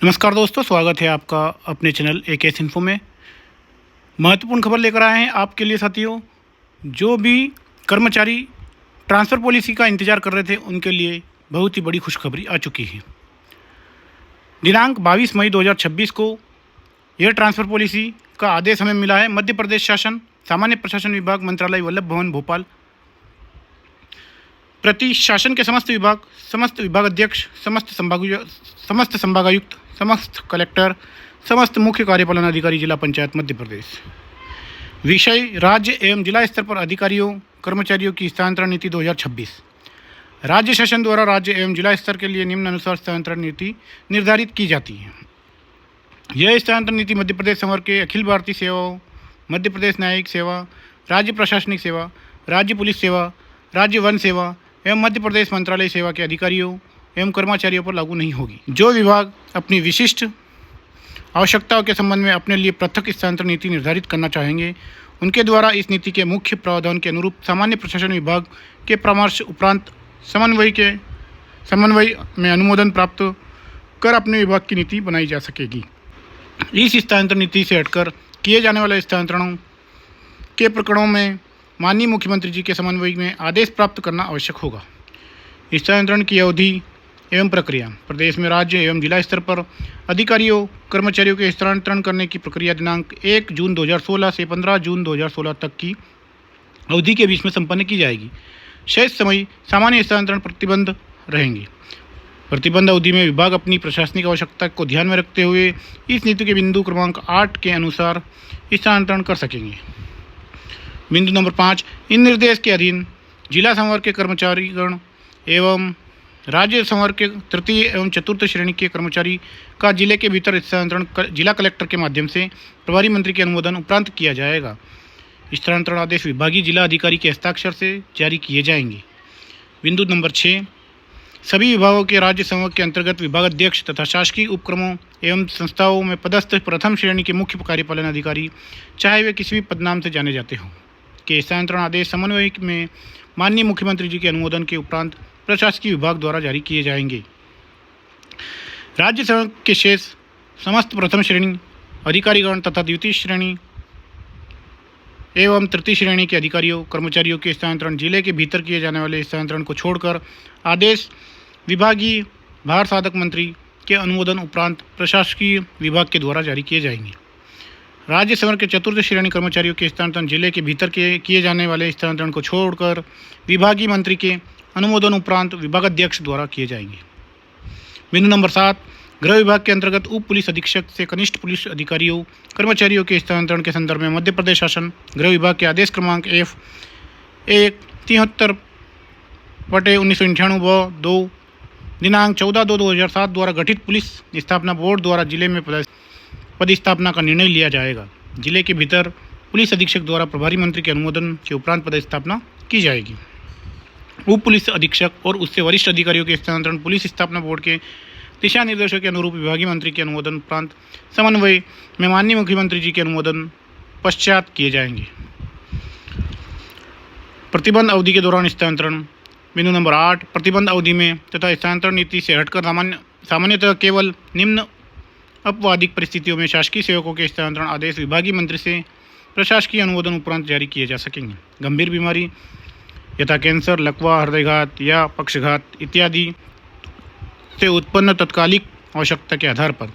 नमस्कार दोस्तों, स्वागत है आपका अपने चैनल एकेएस इन्फो में। महत्वपूर्ण खबर लेकर आए हैं आपके लिए साथियों। जो भी कर्मचारी ट्रांसफ़र पॉलिसी का इंतज़ार कर रहे थे उनके लिए बहुत ही बड़ी खुशखबरी आ चुकी है। दिनांक 22 मई 2026 को यह ट्रांसफ़र पॉलिसी का आदेश हमें मिला है। मध्य प्रदेश शासन सामान्य प्रशासन विभाग, मंत्रालय, वल्लभ भवन, भोपाल प्रति शासन के समस्त विभाग, समस्त विभागाध्यक्ष, समस्त संभागायुक्त, समस्त कलेक्टर, समस्त मुख्य कार्यपालन अधिकारी, जिला पंचायत मध्य प्रदेश। विषय राज्य एवं जिला स्तर पर अधिकारियों कर्मचारियों की स्थानांतरण नीति 2026। राज्य शासन द्वारा राज्य एवं जिला स्तर के लिए निम्नानुसार स्थानांतरण नीति निर्धारित की जाती है। यह स्थानांतरण नीति मध्य प्रदेश संवर्ग के अखिल भारतीय सेवाओं, मध्य प्रदेश न्यायिक सेवा, राज्य प्रशासनिक सेवा, राज्य पुलिस सेवा, राज्य वन सेवा एवं मध्य प्रदेश मंत्रालय सेवा के अधिकारियों एवं कर्मचारियों पर लागू नहीं होगी। जो विभाग अपनी विशिष्ट आवश्यकताओं के संबंध में अपने लिए पृथक स्थानांतरण नीति निर्धारित करना चाहेंगे, उनके द्वारा इस नीति के मुख्य प्रावधान के अनुरूप सामान्य प्रशासन विभाग के परामर्श उपरांत समन्वय में अनुमोदन प्राप्त कर अपने विभाग की नीति बनाई जा सकेगी। इस स्थानांतरण नीति से हटकर किए जाने वाले स्थानांतरणों के प्रकरणों में माननीय मुख्यमंत्री जी के समन्वय में आदेश प्राप्त करना आवश्यक होगा। स्थानांतरण की अवधि एवं प्रक्रिया। प्रदेश में राज्य एवं जिला स्तर पर अधिकारियों कर्मचारियों के स्थानांतरण करने की प्रक्रिया दिनांक 1 जून 2016 से 15 जून 2016 तक की अवधि के बीच में संपन्न की जाएगी। शेष समय सामान्य स्थानांतरण प्रतिबंध रहेंगे। प्रतिबंध अवधि में विभाग अपनी प्रशासनिक आवश्यकता को ध्यान में रखते हुए इस नीति के बिंदु क्रमांक 8 के अनुसार स्थानांतरण कर सकेंगे। बिंदु नंबर 5, इन निर्देश के अधीन जिला संवर्ग के कर्मचारीगण एवं राज्य संवर्ग के तृतीय एवं चतुर्थ श्रेणी के कर्मचारी का जिले के भीतर स्थानांतरण जिला कलेक्टर के माध्यम से प्रभारी मंत्री के अनुमोदन उपरांत किया जाएगा। स्थानांतरण आदेश विभागीय जिला अधिकारी के हस्ताक्षर से जारी किए जाएंगे। बिंदु नंबर 6, सभी विभागों के राज्य संवर्ग के अंतर्गत विभागाध्यक्ष तथा शासकीय उपक्रमों एवं संस्थाओं में पदस्थ प्रथम श्रेणी के मुख्य कार्यपालन अधिकारी, चाहे वे किसी भी पदनाम से जाने जाते हों, के स्थानांतरण आदेश समन्वय में माननीय मुख्यमंत्री जी के अनुमोदन के उपरांत प्रशासकीय विभाग द्वारा जारी किए जाएंगे। राज्य संवर्ग के शेष समस्त प्रथम श्रेणी अधिकारीगण तथा द्वितीय श्रेणी एवं तृतीय श्रेणी के अधिकारियों कर्मचारियों के स्थानांतरण जिले के भीतर किए जाने वाले स्थानांतरण को छोड़कर आदेश विभागीय भार साधक मंत्री के अनुमोदन उपरांत प्रशासकीय विभाग के द्वारा जारी किए जाएंगे। राज्य संवर्ग के चतुर्थ श्रेणी कर्मचारियों के स्थानांतरण जिले के भीतर किए जाने वाले स्थानांतरण को छोड़कर विभागीय मंत्री के अनुमोदन उपरांत विभागाध्यक्ष द्वारा किए जाएंगे। बिंदु नंबर 7, गृह विभाग के अंतर्गत उप पुलिस अधीक्षक से कनिष्ठ पुलिस अधिकारियों कर्मचारियों के स्थानांतरण के संदर्भ में मध्य प्रदेश शासन गृह विभाग के आदेश क्रमांक F173/1998-2 दिनांक 14/2/2007 द्वारा गठित पुलिस स्थापना बोर्ड द्वारा जिले में पदस्थापना का निर्णय लिया जाएगा। जिले के भीतर पुलिस अधीक्षक द्वारा प्रभारी मंत्री के अनुमोदन के उपरांत पदस्थापना की जाएगी। उप पुलिस अधीक्षक और उससे वरिष्ठ अधिकारियों के स्थानांतरण पुलिस स्थापना बोर्ड के दिशा निर्देशों के अनुरूप विभागीय मंत्री के अनुमोदन उपरांत समन्वय में माननीय मुख्यमंत्री जी के अनुमोदन पश्चात किए जाएंगे। प्रतिबंध अवधि के दौरान स्थानांतरण। बिंदु नंबर 8, प्रतिबंध अवधि में तथा स्थानांतरण नीति से हटकर सामान्यतः केवल निम्न अपवादिक परिस्थितियों में शासकीय सेवकों के स्थानांतरण आदेश विभागीय मंत्री से प्रशासकीय अनुमोदन उपरांत जारी किए जा सकेंगे। गंभीर बीमारी यथा कैंसर, लकवा, हृदयघात या पक्षघात इत्यादि से उत्पन्न तत्कालिक आवश्यकता के आधार पर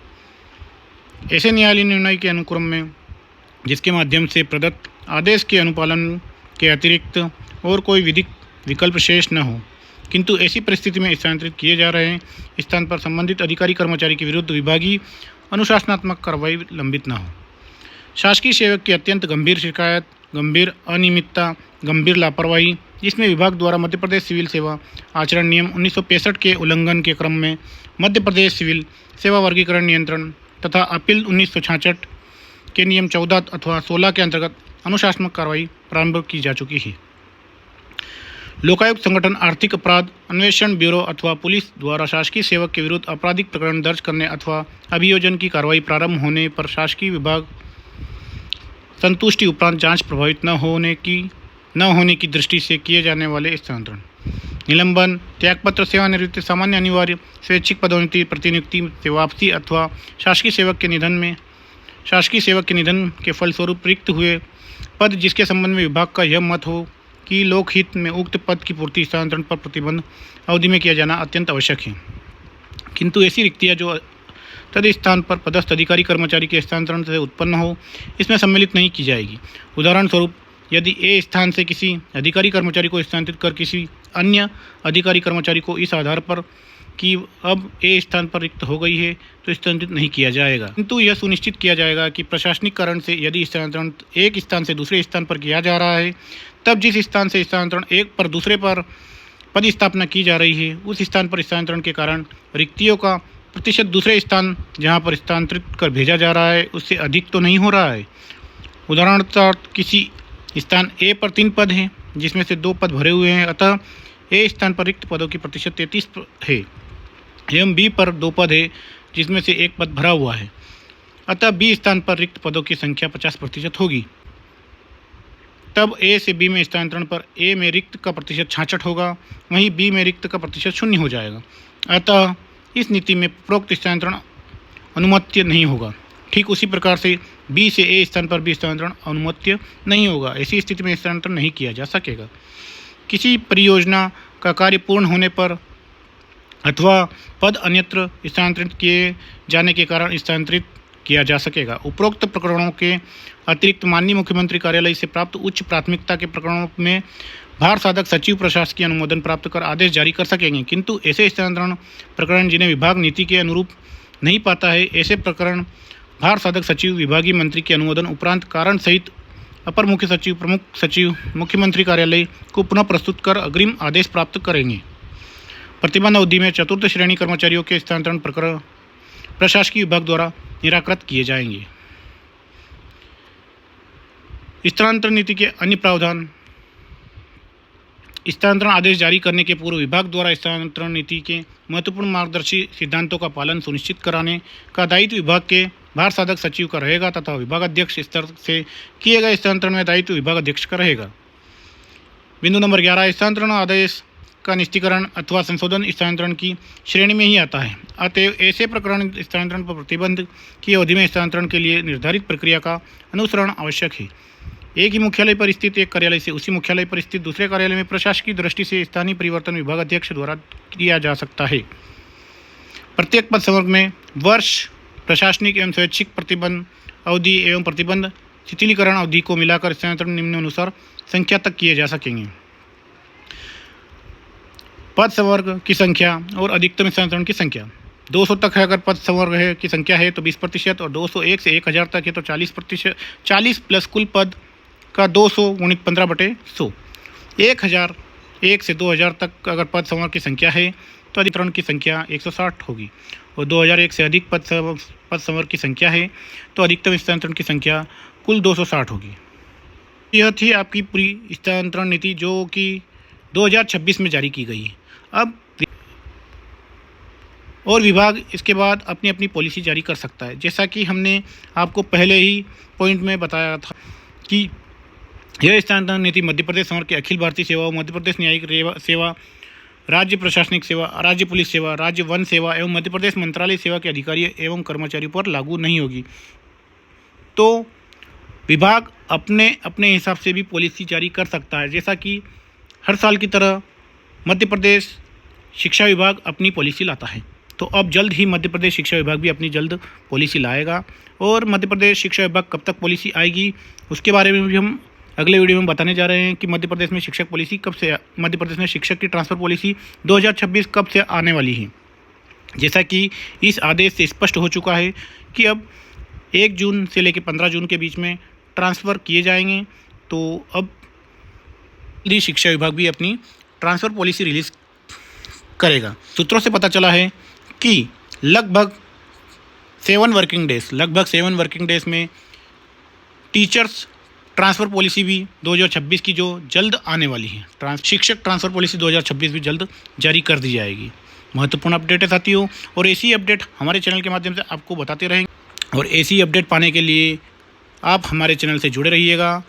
ऐसे न्यायालयीय निर्णय के अनुक्रम में जिसके माध्यम से प्रदत्त आदेश के अनुपालन के अतिरिक्त और कोई विधिक विकल्प शेष न हो, किंतु ऐसी परिस्थिति में स्थानांतरित किए जा रहे स्थान पर संबंधित अधिकारी कर्मचारी के विरुद्ध विभागीय अनुशासनात्मक कार्रवाई लंबित न हो। शासकीय सेवक की अत्यंत गंभीर शिकायत, गंभीर अनियमितता, गंभीर लापरवाही जिसमें विभाग द्वारा मध्य प्रदेश सिविल सेवा आचरण नियम 1965 के उल्लंघन के क्रम में मध्य प्रदेश सिविल सेवा वर्गीकरण नियंत्रण तथा अपील 1966 के नियम 14 अथवा 16 के अंतर्गत अनुशासनात्मक कार्रवाई प्रारंभ की जा चुकी है। लोकायुक्त संगठन आर्थिक अपराध अन्वेषण ब्यूरो अथवा पुलिस द्वारा शासकीय सेवक के विरुद्ध आपराधिक प्रकरण दर्ज करने अथवा अभियोजन की कार्रवाई प्रारंभ होने पर शासकीय विभाग संतुष्टि उपरांत जांच प्रभावित न होने की दृष्टि से किए जाने वाले स्थानांतरण निलंबन, त्यागपत्र, सेवानिवृत्ति, सामान्य, अनिवार्य, स्वैच्छिक पदोन्नति, प्रतिनियुक्ति से वापसी अथवा शासकीय सेवक के निधन के फलस्वरूप रिक्त हुए पद जिसके संबंध में विभाग का यह मत हो कि लोकहित में उक्त पद की पूर्ति स्थानांतरण पर प्रतिबंध अवधि में किया जाना अत्यंत आवश्यक है, किंतु ऐसी रिक्तियाँ जो तद स्थान पर पदस्थ अधिकारी कर्मचारी के स्थानांतरण से उत्पन्न हो इसमें सम्मिलित नहीं की जाएगी। उदाहरण स्वरूप, यदि ए स्थान से किसी अधिकारी कर्मचारी को स्थानांतरित कर किसी अन्य अधिकारी कर्मचारी को इस आधार पर कि अब ए स्थान पर रिक्त हो गई है तो स्थानांतरित नहीं किया जाएगा, किंतु यह सुनिश्चित किया जाएगा कि प्रशासनिक कारण से यदि स्थानांतरण एक स्थान से दूसरे स्थान पर किया जा रहा है तब जिस स्थान से स्थानांतरण एक पर दूसरे पर पद स्थापना की जा रही है उस स्थान पर स्थानांतरण के कारण रिक्तियों का प्रतिशत दूसरे स्थान जहां पर स्थानांतरित कर भेजा जा रहा है उससे अधिक तो नहीं हो रहा है। उदाहरणतः किसी स्थान ए पर 3 पद हैं जिसमें से 2 पद भरे हुए हैं, अतः ए स्थान पर रिक्त पदों की प्रतिशत 33 है एवं बी पर 2 पद है जिसमें से 1 पद भरा हुआ है, अतः बी स्थान पर रिक्त पदों की संख्या 50% होगी। तब ए से बी में स्थानांतरण पर ए में रिक्त का प्रतिशत 66 होगा, वहीं बी में रिक्त का प्रतिशत 0 हो जाएगा, अतः इस नीति में उपरोक्त स्थानांतरण अनुमत्य नहीं होगा। ठीक उसी प्रकार से बी से ए स्थान पर भी स्थानांतरण अनुमत्य नहीं होगा। ऐसी स्थिति में स्थानांतरण नहीं किया जा सकेगा। किसी परियोजना का कार्य पूर्ण होने पर अथवा पद अन्यत्र स्थानांतरित किए जाने के कारण स्थानांतरित किया जा सकेगा। उपरोक्त प्रकरणों के अतिरिक्त माननीय मुख्यमंत्री कार्यालय से प्राप्त उच्च प्राथमिकता के प्रकरणों में भार साधक सचिव प्रशासकीय अनुमोदन प्राप्त कर आदेश जारी कर सकेंगे, किंतु ऐसे स्थानांतरण प्रकरण जिन्हें विभाग नीति के अनुरूप नहीं पाता है, ऐसे प्रकरण भार साधक सचिव विभागीय मंत्री के अनुमोदन उपरांत कारण सहित अपर मुख्य सचिव, प्रमुख सचिव, मुख्यमंत्री कार्यालय को पुनः प्रस्तुत कर अग्रिम आदेश प्राप्त करेंगे। प्रतिबंध अवधि में चतुर्थ श्रेणी कर्मचारियों के स्थानांतरण प्रकरण प्रशासकीय विभाग द्वारा निराकृत किए जाएंगे। स्थानांतरण नीति के अन्य प्रावधान। स्थानांतरण आदेश जारी करने के पूर्व विभाग द्वारा स्थानांतरण नीति के महत्वपूर्ण मार्गदर्शी सिद्धांतों का पालन सुनिश्चित कराने का दायित्व विभाग के भार साधक सचिव का रहेगा तथा विभाग अध्यक्ष स्तर से किए गए स्थानांतरण में दायित्व विभाग अध्यक्ष का रहेगा। बिंदु नंबर 11, स्थानांतरण आदेश का निष्ठीकरण अथवा संशोधन स्थानांतरण की श्रेणी में ही आता है, अतएव ऐसे प्रकरण स्थानांतरण पर प्रतिबंध की अवधि में स्थानांतरण के लिए निर्धारित प्रक्रिया का अनुसरण आवश्यक है। एक ही मुख्यालय पर स्थित एक कार्यालय से उसी मुख्यालय पर स्थित दूसरे कार्यालय में प्रशासकीय दृष्टि से स्थानीय परिवर्तन विभाग अध्यक्ष द्वारा किया जा सकता है। प्रत्येक पद संवर्ग में वर्ष प्रशासनिक एवं स्वैच्छिक प्रतिबंध अवधि एवं प्रतिबंध शिथिलीकरण अवधि को मिलाकर स्थानांतरण निम्नानुसार संख्या तक किए जा सकेंगे। पद संवर्ग की संख्या और अधिकतम स्थानांतरण की संख्या। 200 तक है अगर पद संवर्ग है की संख्या है तो 20% और 201 से 1000 तक है तो 40%। 40 प्लस कुल पद का 200 गुणित 15/100। 1001 से 2000 तक अगर पद संवर्ग की संख्या है तो अधिकतम की संख्या 160 होगी और 2001 से अधिक पद संवर्ग की संख्या है तो अधिकतम स्थानांतरण की संख्या कुल 260 होगी। यह थी आपकी पूरी स्थानांतरण नीति जो कि 2026 में जारी की गई है। अब और विभाग इसके बाद अपनी अपनी पॉलिसी जारी कर सकता है। जैसा कि हमने आपको पहले ही पॉइंट में बताया था कि यह स्थानांतरण नीति मध्य प्रदेश संवर्ग के अखिल भारतीय सेवा, मध्य प्रदेश न्यायिक सेवा, राज्य प्रशासनिक सेवा, राज्य पुलिस सेवा, राज्य वन सेवा एवं मध्य प्रदेश मंत्रालय सेवा के अधिकारियों एवं कर्मचारियों पर लागू नहीं होगी। तो विभाग अपने अपने हिसाब से भी पॉलिसी जारी कर सकता है। जैसा कि हर साल की तरह मध्य प्रदेश शिक्षा विभाग अपनी पॉलिसी लाता है, तो अब जल्द ही मध्य प्रदेश शिक्षा विभाग भी अपनी जल्द पॉलिसी लाएगा। और मध्य प्रदेश शिक्षा विभाग कब तक पॉलिसी आएगी उसके बारे में भी हम अगले वीडियो में बताने जा रहे हैं कि मध्य प्रदेश में शिक्षक पॉलिसी कब से, मध्य प्रदेश में शिक्षक की ट्रांसफ़र पॉलिसी 2026 कब से आने वाली है। जैसा कि इस आदेश से स्पष्ट हो चुका है कि अब 1 जून से लेकर 15 जून के बीच में ट्रांसफ़र किए जाएंगे, तो अब शिक्षा विभाग भी अपनी ट्रांसफ़र पॉलिसी रिलीज़ करेगा। सूत्रों से पता चला है कि लगभग 7 वर्किंग डेज में टीचर्स ट्रांसफ़र पॉलिसी भी 2026 की जो जल्द आने वाली है, शिक्षक ट्रांसफ़र पॉलिसी 2026 भी जल्द जारी कर दी जाएगी। महत्वपूर्ण अपडेट है साथियों, और ऐसी अपडेट हमारे चैनल के माध्यम से आपको बताते रहेंगे। और ऐसी अपडेट पाने के लिए आप हमारे चैनल से जुड़े रहिएगा।